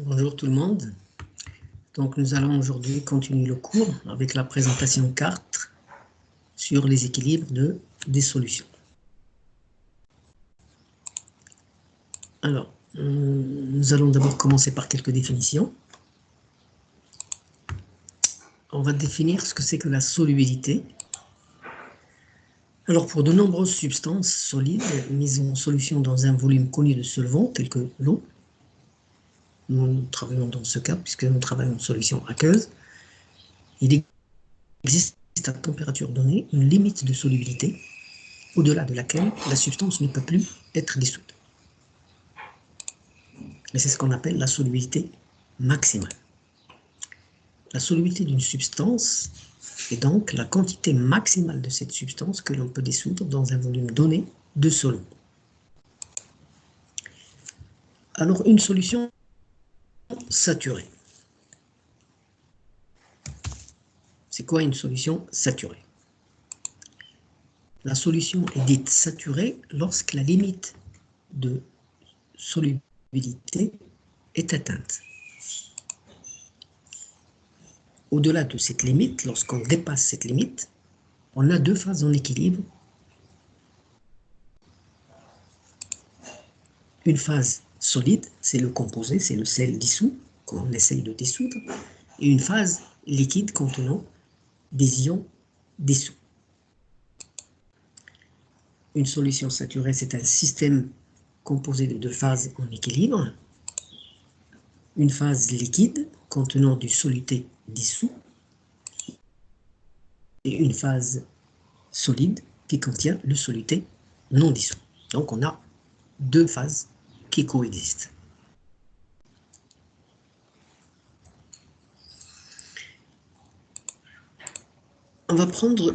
Bonjour tout le monde. Donc nous allons aujourd'hui continuer le cours avec la présentation 4 sur les équilibres des solutions. Alors, nous allons d'abord commencer par quelques définitions. On va définir ce que c'est que la solubilité. Alors pour de nombreuses substances solides mises en solution dans un volume connu de solvant tel que l'eau, nous travaillons dans ce cas puisque nous travaillons en solution aqueuse, il existe à température donnée une limite de solubilité au-delà de laquelle la substance ne peut plus être dissoute. Et c'est ce qu'on appelle la solubilité maximale. La solubilité d'une substance est donc la quantité maximale de cette substance que l'on peut dissoudre dans un volume donné de solvant. Alors, une solution saturée. C'est quoi une solution saturée? La solution est dite saturée lorsque la limite de solubilité est atteinte. Au-delà de cette limite, lorsqu'on dépasse cette limite, on a deux phases en équilibre. Une phase solide, c'est le composé, c'est le sel dissous qu'on essaye de dissoudre, et une phase liquide contenant des ions dissous. Une solution saturée, c'est un système composé de deux phases en équilibre. Une phase liquide contenant du soluté dissous et une phase solide qui contient le soluté non dissous. Donc on a deux phases qui coexistent. On va prendre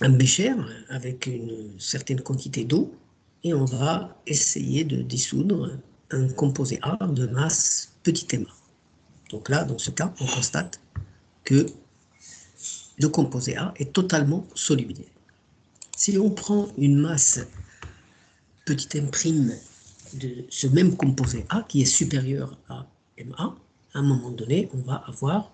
un bécher avec une certaine quantité d'eau et on va essayer de dissoudre un composé A de masse petit m. Donc là, dans ce cas, on constate que le composé A est totalement solubilisé. Si on prend une masse petit m' de ce même composé A qui est supérieur à MA, à un moment donné, on va avoir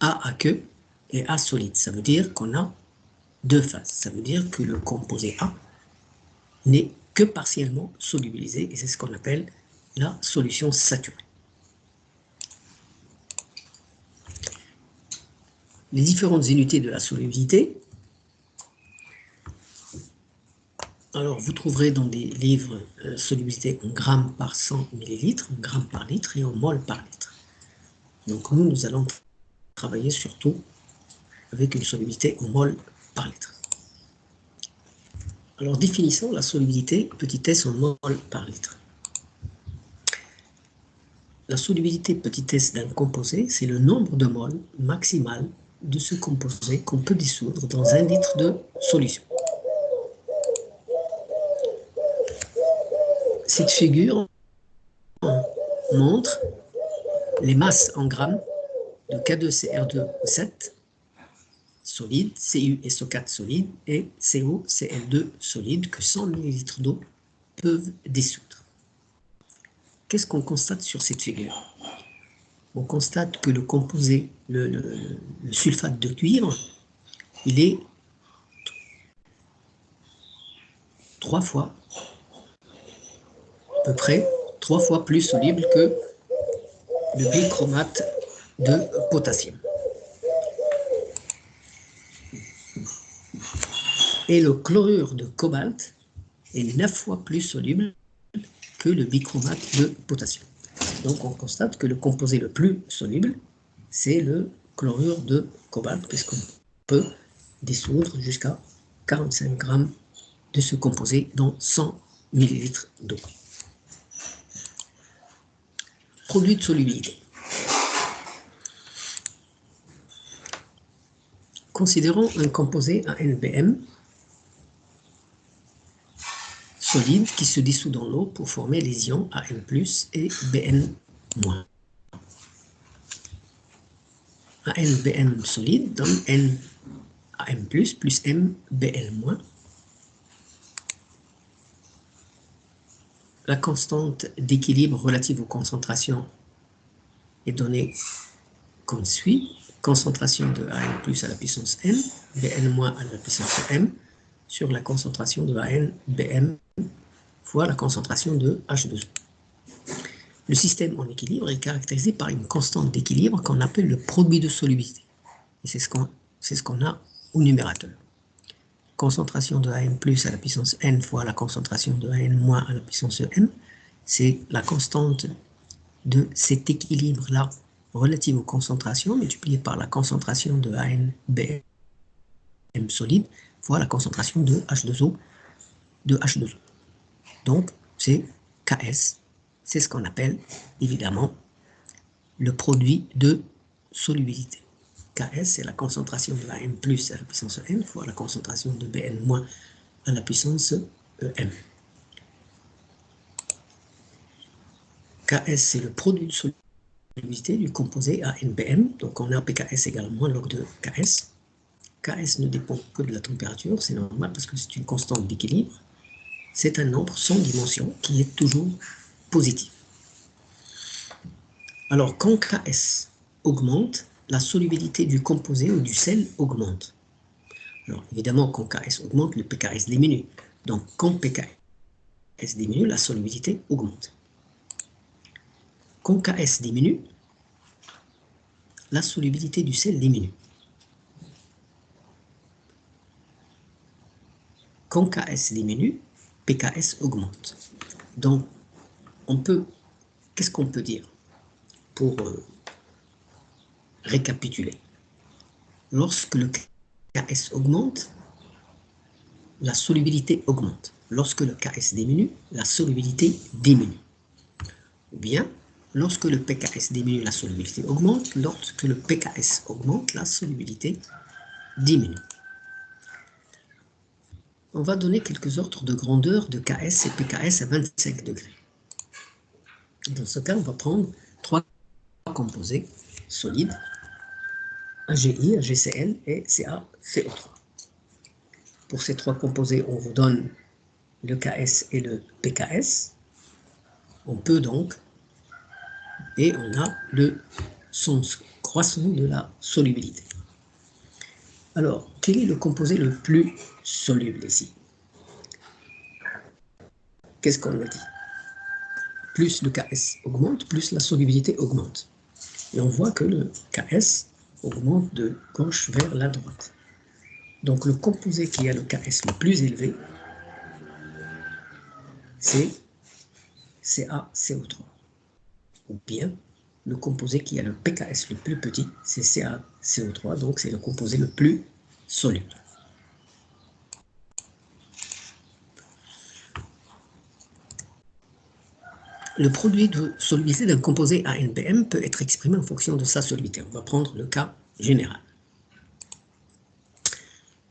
A aqueux et A solide. Ça veut dire qu'on a deux phases. Ça veut dire que le composé A n'est que partiellement solubilisé et c'est ce qu'on appelle la solution saturée. Les différentes unités de la solubilité. Alors, vous trouverez dans des livres solubilité en grammes par 100 ml, en grammes par litre et en mol par litre. Donc, nous allons travailler surtout avec une solubilité en mol par litre. Alors, définissons la solubilité petit s en mol par litre. La solubilité petit s d'un composé, c'est le nombre de moles maximal de ce composé qu'on peut dissoudre dans 1 litre de solution. Cette figure montre les masses en grammes de K2CR2O7 solide, CuSO4 solide et CoCl2 solide que 100 ml d'eau peuvent dissoudre. Qu'est-ce qu'on constate sur cette figure? On constate que le composé, le sulfate de cuivre, il est 3 fois, à peu près 3 fois plus soluble que le bichromate de potassium. Et le chlorure de cobalt est 9 fois plus soluble que le bichromate de potassium. Donc on constate que le composé le plus soluble, c'est le chlorure de cobalt, puisqu'on peut dissoudre jusqu'à 45 grammes de ce composé dans 100 ml d'eau. Produit de solubilité. Considérons un composé à NBM solide qui se dissout dans l'eau pour former les ions Am+ et Bn-. AnBm solide donne NAm+ plus MBl-. la constante d'équilibre relative aux concentrations est donnée comme suit. Concentration de AN plus à la puissance n, Bn moins à la puissance m, sur la concentration de AN Bm fois la concentration de H2O. Le système en équilibre est caractérisé par une constante d'équilibre qu'on appelle le produit de solubilité. Et c'est ce qu'on a au numérateur. Concentration de AN plus à la puissance n fois la concentration de AN moins à la puissance m, c'est la constante de cet équilibre-là relative aux concentrations multipliée par la concentration de AN Bm solide fois la concentration de H2O. Donc, c'est Ks, c'est ce qu'on appelle évidemment le produit de solubilité. Ks, c'est la concentration de AN plus à la puissance n fois la concentration de Bn moins à la puissance m. Ks, c'est le produit de solubilité du composé ANBM, donc on a Pks égale moins log de Ks. Ks ne dépend que de la température, c'est normal parce que c'est une constante d'équilibre. C'est un nombre sans dimension qui est toujours positif. Alors, quand Ks augmente, la solubilité du composé ou du sel augmente. Alors, évidemment, quand Ks augmente, le pKs diminue. Donc, quand pKs diminue, la solubilité augmente. Quand Ks diminue, la solubilité du sel diminue. Quand Ks diminue, pKs augmente. Donc, qu'est-ce qu'on peut dire pour récapituler? Lorsque le Ks augmente, la solubilité augmente. Lorsque le Ks diminue, la solubilité diminue. Ou bien, lorsque le pKs diminue, la solubilité augmente. Lorsque le pKs augmente, la solubilité diminue. On va donner quelques ordres de grandeur de Ks et pKs à 25 degrés. Dans ce cas, on va prendre 3 composés solides, AgI, AgCl et CaCO3. Pour ces 3 composés, on vous donne le Ks et le pKs. On peut donc, et on a le sens croissant de la solubilité. Alors, quel est le composé le plus soluble ici? Qu'est-ce qu'on a dit? Plus le Ks augmente, plus la solubilité augmente. Et on voit que le Ks augmente de gauche vers la droite. Donc le composé qui a le Ks le plus élevé, c'est CaCO3. Ou bien le composé qui a le pKs le plus petit, c'est CaCO3, donc c'est le composé le plus soluble. Le produit de solubilité d'un composé ANBM peut être exprimé en fonction de sa solubilité. On va prendre le cas général.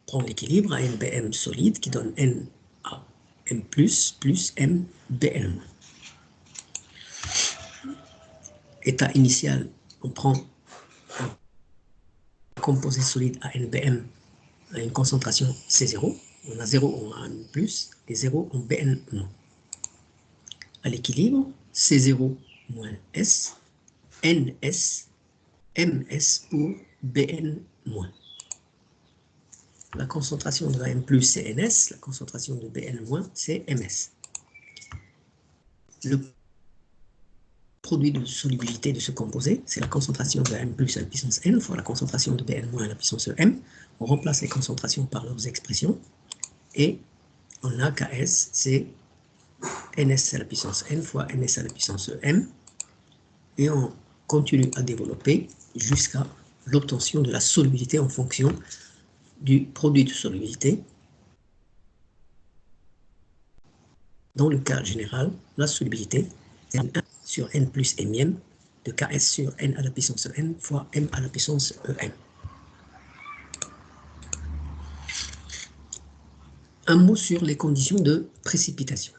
Prendre l'équilibre ANBM solide qui donne NaM+, plus MBN. État initial, on prend un composé solide ANBM à une concentration C0. On a 0 en AN+, et 0 en BN-. À l'équilibre, C0 moins S, NS, MS pour BN-. La concentration de AN+, c'est NS, la concentration de BN-, c'est MS. Le produit de solubilité de ce composé, c'est la concentration de AN+ à la puissance n fois la concentration de BN- à la puissance m. On remplace les concentrations par leurs expressions et on a Ks, c'est ns à la puissance n fois ns à la puissance m, et on continue à développer jusqu'à l'obtention de la solubilité en fonction du produit de solubilité. Dans le cas général, la solubilité, c'est 1 sur n plus m de Ks sur n à la puissance n fois m à la puissance em. Un mot sur les conditions de précipitation.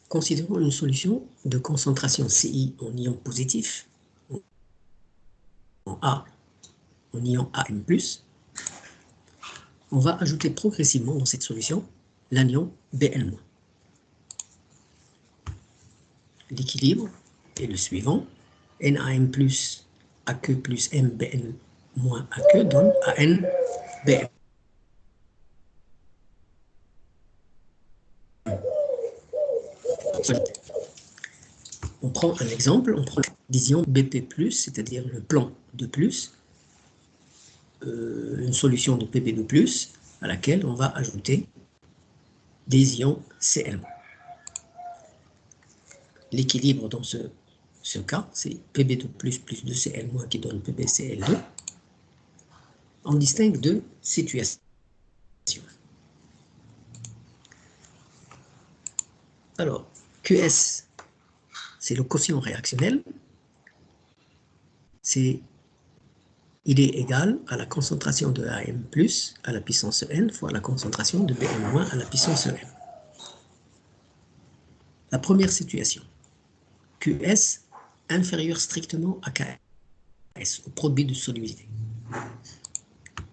Considérons une solution de concentration Ci en ion positif, en A, en ion Am+. On va ajouter progressivement dans cette solution l'anion Bn-. l'équilibre est le suivant. NAM plus AQ plus MBN moins AQ donne AN BM. On prend un exemple, on prend la division BP+, c'est-à-dire le plan de plus, une solution de PP de plus, à laquelle on va ajouter des ions Cl-. L'équilibre dans ce cas, c'est Pb2 plus 2Cl- qui donne PbCl2. On distingue deux situations. Alors, Qs, c'est le quotient réactionnel. Il est égal à la concentration de Am plus à la puissance n fois la concentration de Bm moins à la puissance n. La première situation, Qs inférieur strictement à Ks, au produit de solubilité.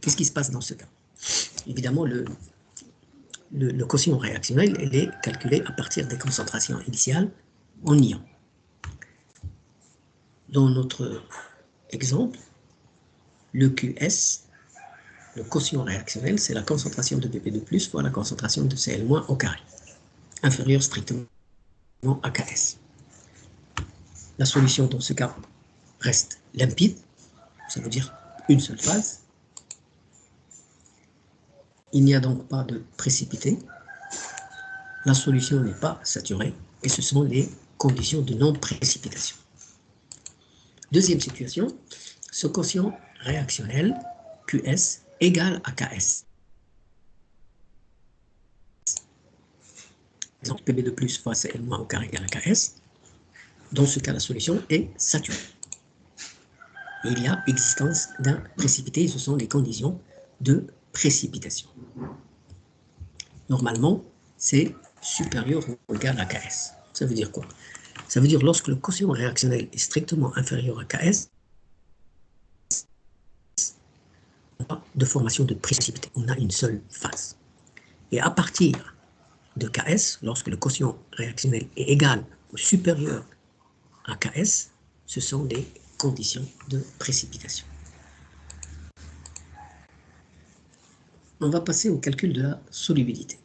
Qu'est-ce qui se passe dans ce cas? Évidemment, le quotient réactionnel il est calculé à partir des concentrations initiales en ions. Dans notre exemple, le QS, le quotient réactionnel, c'est la concentration de Pp2+, fois la concentration de Cl- au carré, inférieure strictement à Ks. La solution dans ce cas reste limpide, ça veut dire une seule phase. Il n'y a donc pas de précipité. La solution n'est pas saturée et ce sont les conditions de non-précipitation. Deuxième situation, ce quotient réactionnel QS égale à KS. Exemple, Pb de plus fois Cl- au carré égale à KS. Dans ce cas, la solution est saturée. Il y a existence d'un précipité, ce sont les conditions de précipitation. Normalement, c'est supérieur ou égal à Ks. Ça veut dire quoi? Ça veut dire lorsque le quotient réactionnel est strictement inférieur à Ks, on n'a pas de formation de précipité, on a une seule phase. Et à partir de Ks, lorsque le quotient réactionnel est égal ou supérieur à Ks, ce sont les conditions de précipitation. On va passer au calcul de la solubilité.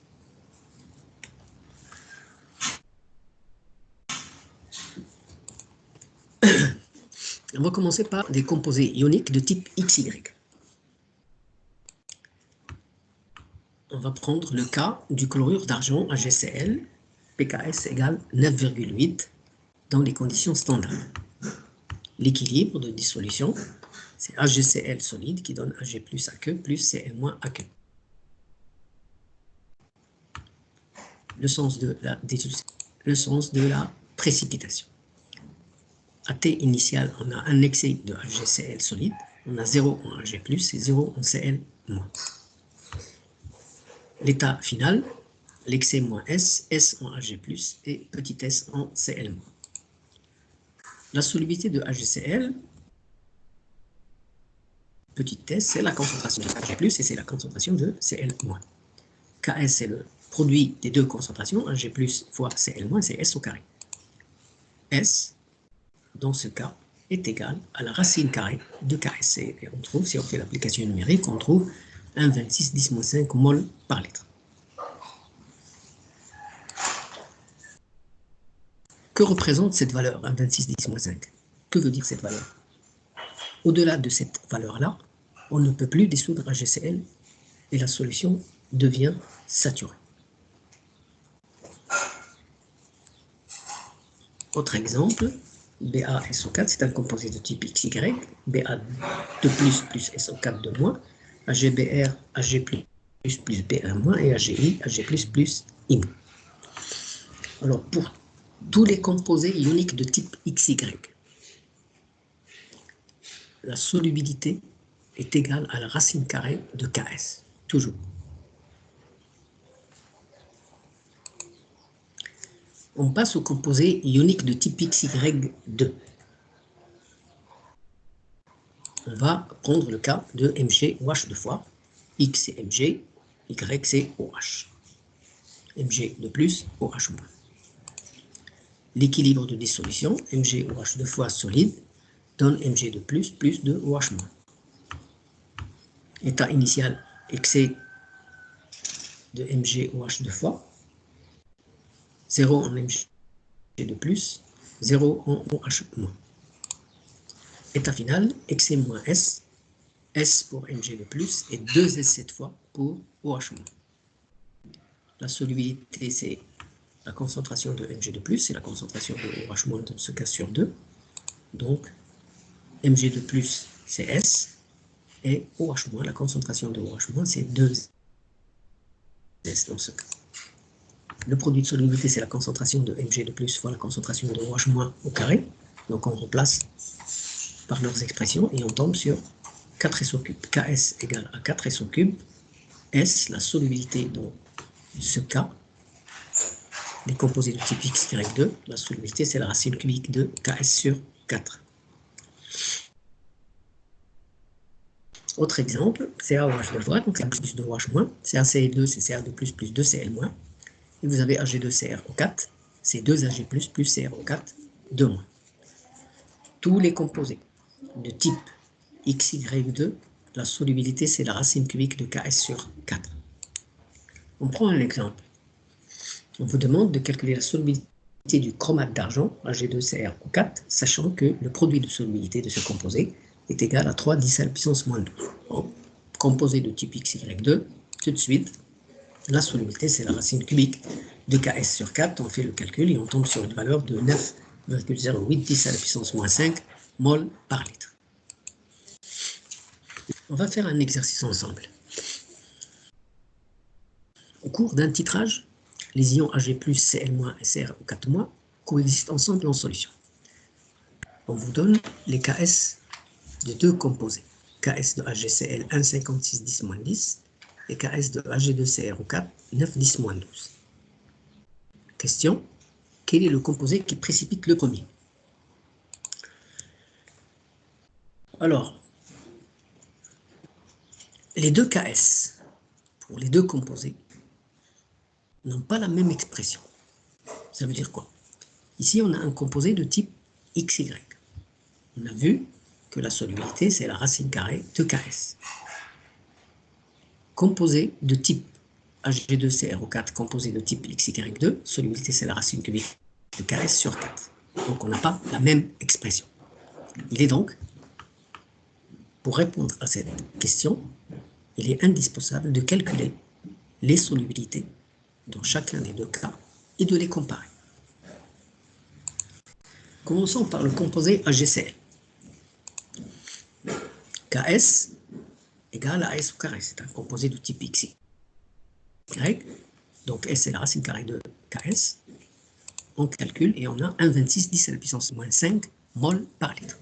On va commencer par des composés ioniques de type XY. On va prendre le cas du chlorure d'argent AgCl, pKs égale 9,8 dans les conditions standards. L'équilibre de dissolution, c'est AgCl solide qui donne Ag plus AQ plus Cl moins AQ. Le sens de la précipitation. À T initial, on a un excès de AgCl solide, on a 0 en Ag plus et 0 en Cl moins. L'état final, l'excès moins S, S en Ag plus et petit s en Cl moins. La solubilité de AgCl, petit s, c'est la concentration de Ag plus et c'est la concentration de Cl moins. Ks, c'est le produit des deux concentrations, Ag plus fois Cl moins, c'est S au carré. S, dans ce cas, est égal à la racine carrée de Ks. Et on trouve, si on fait l'application numérique, on trouve 1,26 10-5 mol par litre. Que représente cette valeur, 1,26 10-5? Que veut dire cette valeur? Au-delà de cette valeur-là, on ne peut plus dissoudre AgCl et la solution devient saturée. Autre exemple, BaSO4, c'est un composé de type XY, Ba de plus SO4 de moins, AgBr, Ag plus Br moins et AgI, Ag plus I moins. Alors, pour tous les composés ioniques de type XY, la solubilité est égale à la racine carrée de Ks, toujours. On passe au composé ionique de type XY2. On va prendre le cas de Mg OH deux fois. X c'est Mg, Y c'est OH. Mg de plus, OH moins. l'équilibre de dissolution, MgOH2 fois solide, donne Mg2 plus de OH-. État initial, excès de MgOH2 fois, 0 en Mg2+, 0 en OH-. État final, excès moins S, S pour Mg2+, et 2S cette fois pour OH-. La solubilité, c'est la concentration de Mg2+, et la concentration de OH- dans ce cas sur 2. Donc, Mg2+, c'est S, et OH-, la concentration de OH-, c'est 2S dans ce cas. Le produit de solubilité, c'est la concentration de Mg2+ fois la concentration de OH- au carré. Donc, on remplace par leurs expressions et on tombe sur 4S au cube. Ks égale à 4S au cube. S, la solubilité dans ce cas, les composés de type X, Y2, la solubilité, c'est la racine cubique de Ks sur 4. Autre exemple, CaOH de fois, donc plus de OH-, CaCl2, c'est Ca2+, plus 2Cl-. Et vous avez Ag2CrO4, c'est 2Ag+, plus CrO4, 2-. Tous les composés de type XY2, la solubilité, c'est la racine cubique de Ks sur 4. On prend un exemple. On vous demande de calculer la solubilité du chromate d'argent, Ag2CrO4, sachant que le produit de solubilité de ce composé est égal à 3 10 à la puissance moins 12. Bon, composé de type XY2, tout de suite, la solubilité, c'est la racine cubique de Ks sur 4. On fait le calcul et on tombe sur une valeur de 9,08 10 à la puissance moins 5 mol par litre. On va faire un exercice ensemble. Au cours d'un titrage, les ions Ag+, Cl- et CrO4- coexistent ensemble en solution. On vous donne les Ks de deux composés. Ks de AgCl 1,56 10-10 et Ks de Ag2CrO4 9 10-12. Question, quel est le composé qui précipite le premier? Alors, les deux Ks, pour les deux composés, n'ont pas la même expression. Ça veut dire quoi? Ici, on a un composé de type XY. On a vu que la solubilité, c'est la racine carrée de Ks. Composé de type Ag2CrO4, composé de type XY2, solubilité, c'est la racine cubique de Ks sur 4. Donc, on n'a pas la même expression. Il est donc, pour répondre à cette question, il est indispensable de calculer les solubilités dans chacun des deux cas et de les comparer. Commençons par le composé AgCl. Ks égale à S au carré, c'est un composé de type XY. Donc S est la racine carrée de Ks. On calcule et on a 1,26 10 à la puissance moins 5 mol par litre.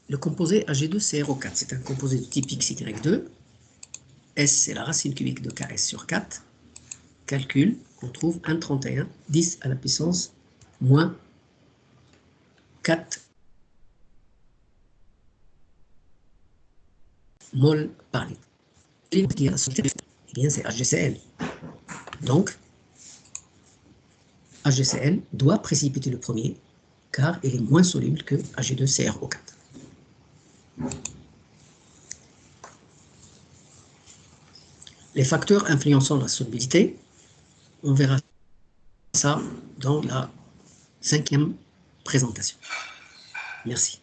Le composé Ag2CrO4, c'est un composé de type XY2. S, c'est la racine cubique de Ks sur 4. Calcul, on trouve 1,31 10 à la puissance moins 4 mol par litre. Eh bien, c'est AgCl. Donc, AgCl doit précipiter le premier, car il est moins soluble que Ag2CrO4. Les facteurs influençant la solubilité, on verra ça dans la 5e présentation. Merci.